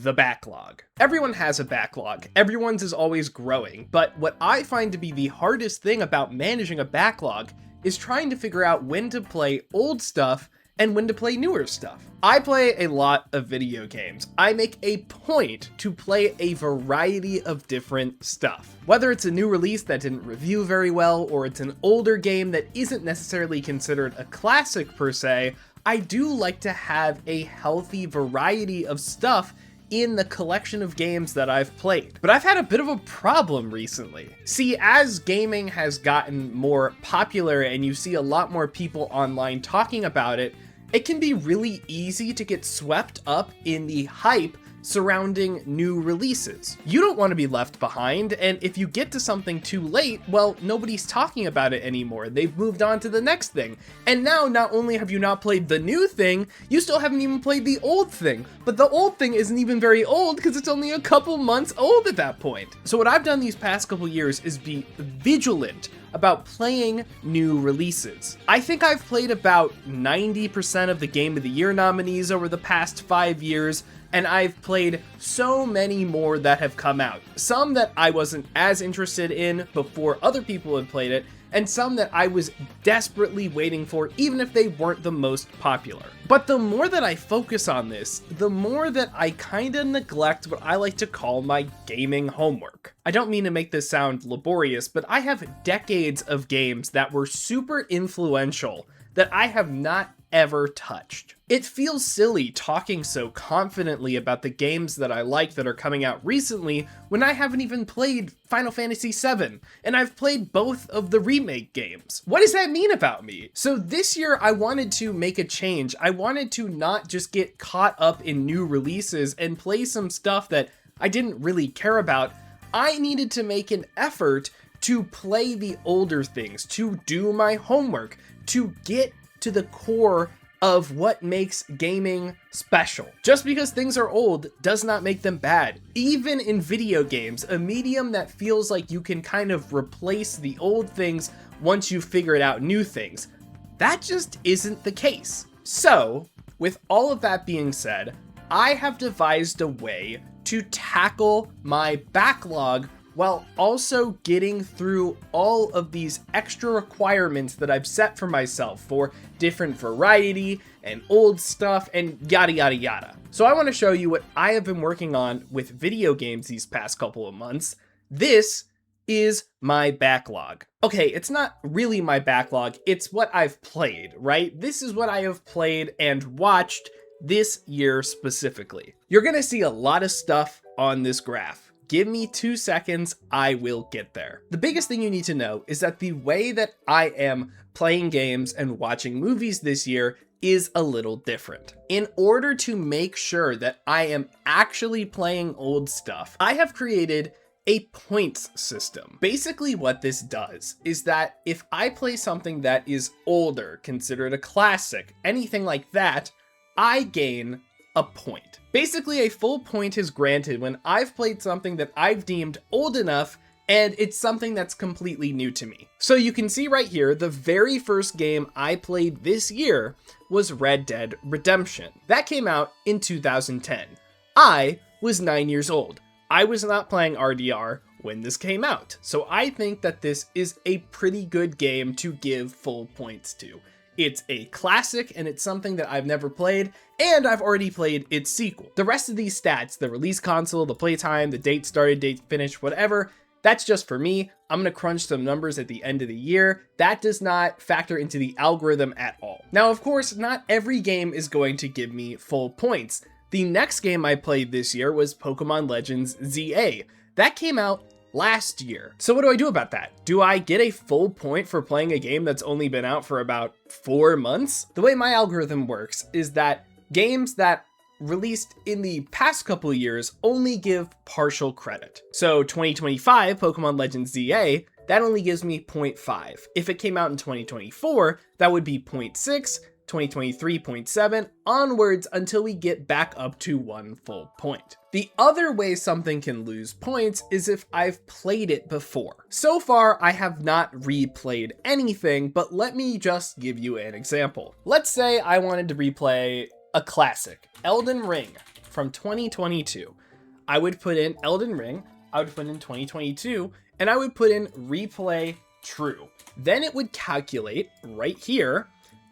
the backlog. Everyone has a backlog. Everyone's is always growing. But what I find to be the hardest thing about managing a backlog is trying to figure out when to play old stuff and when to play newer stuff. I play a lot of video games. I make a point to play a variety of different stuff. Whether it's a new release that didn't review very well, or it's an older game that isn't necessarily considered a classic per se, I do like to have a healthy variety of stuff in the collection of games that I've played. But I've had a bit of a problem recently. See, as gaming has gotten more popular and you see a lot more people online talking about it, it can be really easy to get swept up in the hype surrounding new releases. You don't want to be left behind, and if you get to something too late, well, nobody's talking about it anymore. They've moved on to the next thing. And now, not only have you not played the new thing, you still haven't even played the old thing. But the old thing isn't even very old because it's only a couple months old at that point. So what I've done these past couple years is be vigilant about playing new releases. I think I've played about 90% of the Game of the Year nominees over the past 5 years, and I've played so many more that have come out. Some that I wasn't as interested in before other people had played it, and some that I was desperately waiting for, even if they weren't the most popular. But the more that I focus on this, the more that I kinda neglect what I like to call my gaming homework. I don't mean to make this sound laborious, but I have decades of games that were super influential that I have not ever touched. It feels silly talking so confidently about the games that I like that are coming out recently when I haven't even played Final Fantasy VII, and I've played both of the remake games. What does that mean about me? So this year I wanted to make a change. I wanted to not just get caught up in new releases and play some stuff that I didn't really care about. I needed to make an effort to play the older things, to do my homework, to get to the core of what makes gaming special. Just because things are old does not make them bad. Even in video games, a medium that feels like you can kind of replace the old things once you've figured out new things, that just isn't the case. So, with all of that being said, I have devised a way to tackle my backlog while also getting through all of these extra requirements that I've set for myself for different variety and old stuff and yada yada yada. So I want to show you what I have been working on with video games these past couple of months. This is my backlog. Okay, it's not really my backlog, it's what I've played, right? This is what I have played and watched this year specifically. You're gonna see a lot of stuff on this graph. Give me 2 seconds, I will get there. The biggest thing you need to know is that the way that I am playing games and watching movies this year is a little different. In order to make sure that I am actually playing old stuff, I have created a points system. Basically what this does is that if I play something that is older, considered a classic, anything like that, I gain a point. Basically, a full point is granted when I've played something that I've deemed old enough and it's something that's completely new to me. So you can see right here, the very first game I played this year was Red Dead Redemption. That came out in 2010. I was 9 years old. I was not playing RDR when this came out. So I think that this is a pretty good game to give full points to. It's a classic, and it's something that I've never played, and I've already played its sequel. The rest of these stats, the release console, the playtime, the date started, date finished, whatever, that's just for me. I'm gonna crunch some numbers at the end of the year. That does not factor into the algorithm at all. Now, of course, not every game is going to give me full points. The next game I played this year was Pokemon Legends ZA. That came out last year. So what do I do about that? Do I get a full point for playing a game that's only been out for about 4 months? The way my algorithm works is that games that released in the past couple of years only give partial credit. So 2025 Pokemon Legends ZA, that only gives me 0.5. If it came out in 2024, that would be 0.6, 2023 0.7, onwards until we get back up to 1 full point. The other way something can lose points is if I've played it before. So far, I have not replayed anything, but let me just give you an example. Let's say I wanted to replay a classic, Elden Ring. from 2022. I would put in Elden Ring, I would put in 2022, and I would put in replay true. Then it would calculate right here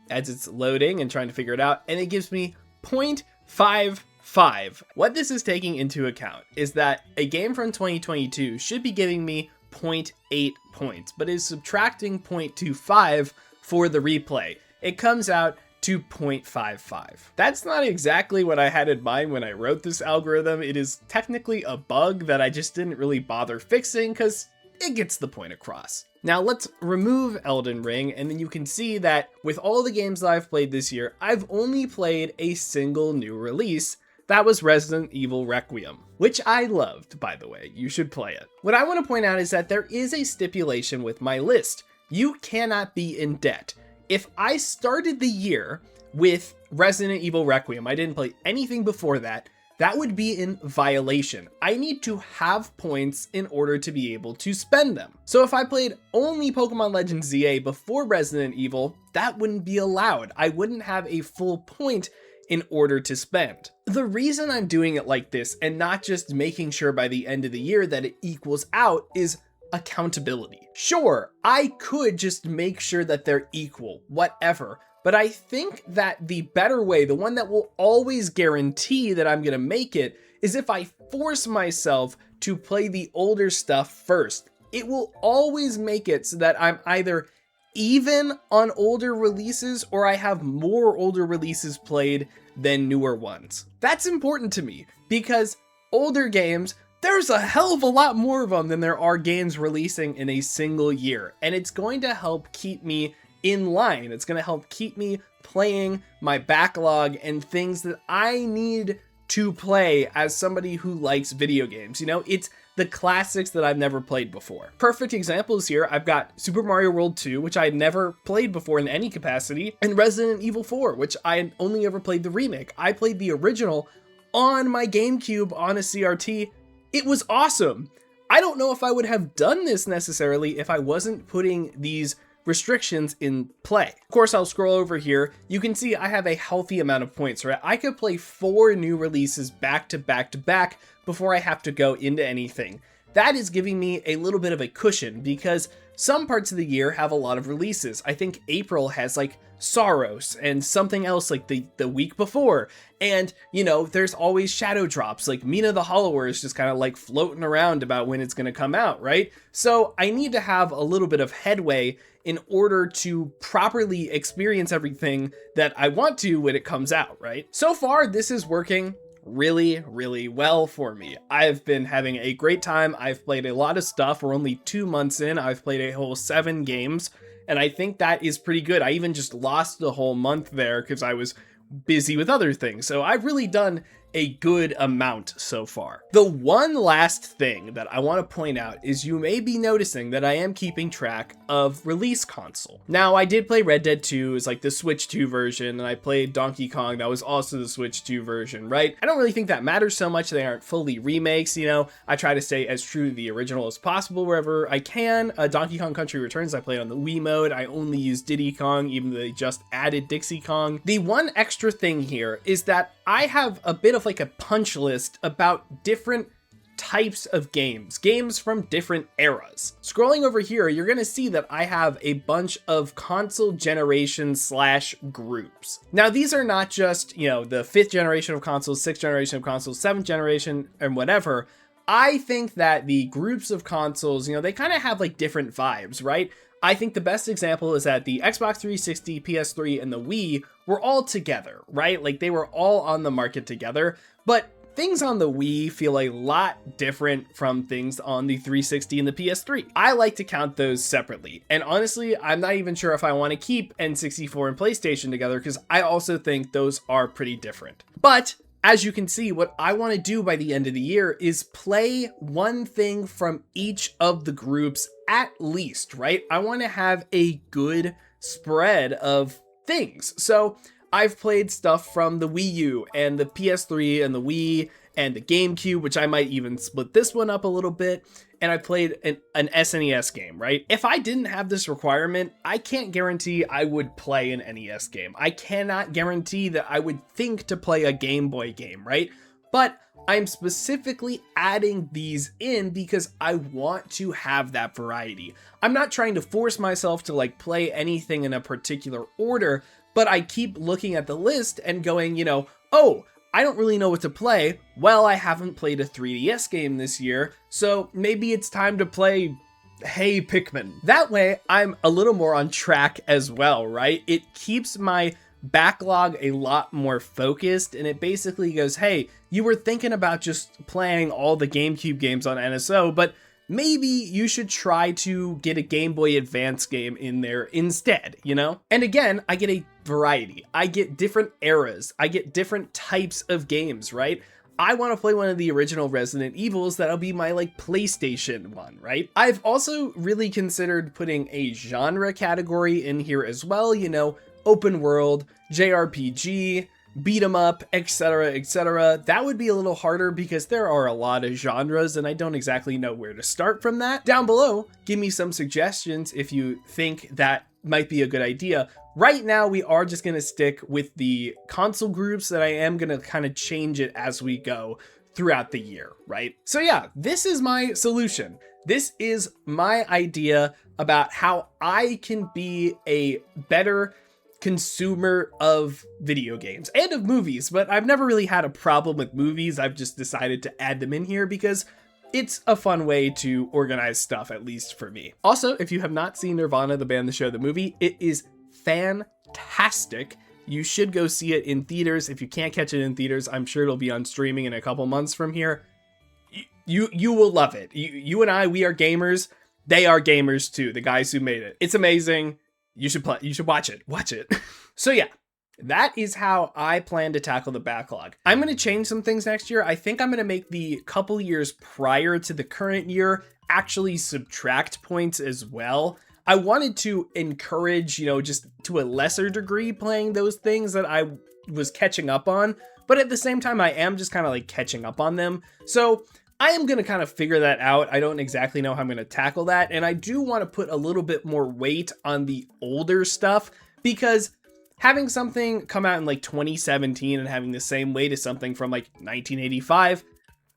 as it's loading and trying to figure it out, and it gives me 0.55. What this is taking into account is that a game from 2022 should be giving me 0.8 points, but is subtracting 0.25 for the replay. It comes out to 0.55. That's not exactly what I had in mind when I wrote this algorithm. It is technically a bug that I just didn't really bother fixing because it gets the point across. Now let's remove Elden Ring, and then you can see that with all the games that I've played this year, I've only played a single new release. That was Resident Evil Requiem, which I loved, by the way. You should play it. What I want to point out is that there is a stipulation with my list. You cannot be in debt. If I started the year with Resident Evil Requiem, I didn't play anything before that, that would be in violation. I need to have points in order to be able to spend them. So if I played only Pokemon Legends ZA before Resident Evil, that wouldn't be allowed. I wouldn't have a full point in order to spend. The reason I'm doing it like this and not just making sure by the end of the year that it equals out is accountability. Sure, I could just make sure that they're equal, whatever. But I think that the better way, the one that will always guarantee that I'm gonna make it, is if I force myself to play the older stuff first. It will always make it so that I'm either even on older releases or I have more older releases played than newer ones. That's important to me because older games, there's a hell of a lot more of them than there are games releasing in a single year. And it's going to help keep me in line. It's going to help keep me playing my backlog and things that I need to play as somebody who likes video games. You know, it's the classics that I've never played before. Perfect examples here. I've got Super Mario World 2, which I had never played before in any capacity, and Resident Evil 4, which I had only ever played the remake. I played the original on my GameCube on a CRT. It was awesome. I don't know if I would have done this necessarily if I wasn't putting these restrictions in play. Of course, I'll scroll over here. You can see I have a healthy amount of points, right? I could play 4 new releases back to back to back before I have to go into anything. That is giving me a little bit of a cushion because some parts of the year have a lot of releases. I think April has like Saros and something else like the week before. And, you know, there's always shadow drops, like Mina the Hollower is just kind of like floating around about when it's going to come out, right? So I need to have a little bit of headway in order to properly experience everything that I want to when it comes out, right? So far, this is working really, really well for me. I've been having a great time. I've played a lot of stuff. We're only 2 months in. I've played a whole 7 games, and I think that is pretty good. I even just lost the whole month there because I was busy with other things. So I've really done a good amount so far. The one last thing that I want to point out is you may be noticing that I am keeping track of release console. Now, I did play Red Dead 2, it's like the Switch 2 version, and I played Donkey Kong, that was also the Switch 2 version, right? I don't really think that matters so much. They aren't fully remakes, you know. I try to stay as true to the original as possible wherever I can. Donkey Kong Country Returns, I played on the Wii mode. I only use Diddy Kong, even though they just added Dixie Kong. The one extra thing here is that I have a bit of like a punch list about different types of games from different eras. Scrolling over here, you're gonna see that I have a bunch of console generation / groups. Now, these are not just, you know, the 5th generation of consoles, 6th generation of consoles, 7th generation, and whatever. I think that the groups of consoles, you know, they kind of have like different vibes, right? I think the best example is that the Xbox 360, PS3, and the Wii were all together, right? Like they were all on the market together, but things on the Wii feel a lot different from things on the 360 and the PS3. I like to count those separately. And honestly, I'm not even sure if I want to keep N64 and PlayStation together because I also think those are pretty different. But as you can see, what I want to do by the end of the year is play one thing from each of the groups at least, right? I want to have a good spread of things. So I've played stuff from the Wii U and the PS3 and the Wii and the GameCube, which I might even split this one up a little bit. And I played an SNES game, right? If I didn't have this requirement, I can't guarantee I would play an NES game. I cannot guarantee that I would think to play a Game Boy game, right? but I'm specifically adding these in because I want to have that variety. I'm not trying to force myself to like play anything in a particular order, but I keep looking at the list and going, oh, I don't really know what to play. Well, I haven't played a 3DS game this year, so maybe it's time to play Hey Pikmin. That way, I'm a little more on track as well, right? It keeps my backlog a lot more focused, and it basically goes, hey, you were thinking about just playing all the GameCube games on NSO, but maybe you should try to get a Game Boy Advance game in there instead, And again, I get a variety. I get different eras. I get different types of games, right? I want to play one of the original Resident Evils. That'll be my PlayStation one, right? I've also really considered putting a genre category in here as well, open world, JRPG, beat 'em up, etc., etc. That would be a little harder because there are a lot of genres and I don't exactly know where to start from that. Down below, give me some suggestions if you think that might be a good idea. Right now, we are just going to stick with the console groups, that I am going to kind of change it as we go throughout the year, right? So yeah, this is my solution. This is my idea about how I can be a better consumer of video games and of movies, but I've never really had a problem with movies. I've just decided to add them in here because it's a fun way to organize stuff, at least for me. Also, if you have not seen Nirvana, the band, the show, the movie, it is fantastic. You should go see it in theaters. If you can't catch it in theaters, I'm sure it'll be on streaming in a couple months from here. You will love it. You and I, we are gamers. They are gamers too, the guys who made it. It's amazing. You should watch it. Watch it. So yeah, that is how I plan to tackle the backlog. I'm going to change some things next year. I think I'm going to make the couple years prior to the current year actually subtract points as well. I wanted to encourage, just to a lesser degree playing those things that I was catching up on, but at the same time, I am just kind of catching up on them. So I am going to kind of figure that out. I don't exactly know how I'm going to tackle that. And I do want to put a little bit more weight on the older stuff because having something come out in 2017 and having the same weight as something from 1985,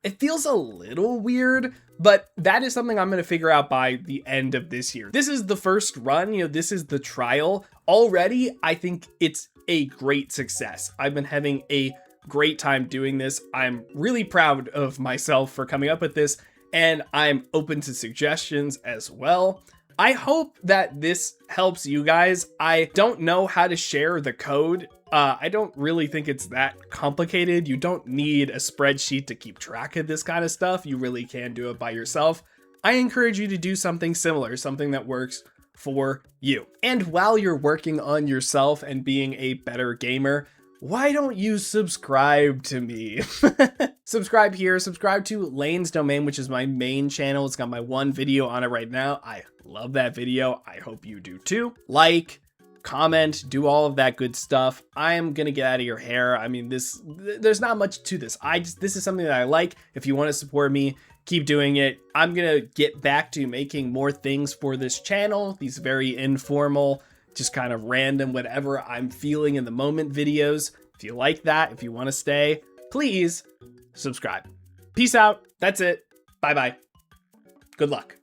it feels a little weird, but that is something I'm going to figure out by the end of this year. This is the first run, this is the trial. Already, I think it's a great success. I've been having a great time doing this. I'm really proud of myself for coming up with this, and I'm open to suggestions as well. I hope that this helps you guys. I don't know how to share the code. I don't really think it's that complicated. You don't need a spreadsheet to keep track of this kind of stuff. You really can do it by yourself. I encourage you to do something similar, something that works for you. And while you're working on yourself and being a better gamer, why don't you subscribe to me? Subscribe here, subscribe to Lane's Domain, which is my main channel. It's got my one video on it right now. I love that video. I hope you do too. Like, comment, do all of that good stuff. I am gonna get out of your hair. I mean, there's not much to this. This is something that I like. If you want to support me, keep doing it. I'm gonna get back to making more things for this channel. These very informal, just kind of random, whatever I'm feeling in the moment videos. If you like that, if you want to stay, please subscribe. Peace out. That's it. Bye-bye. Good luck.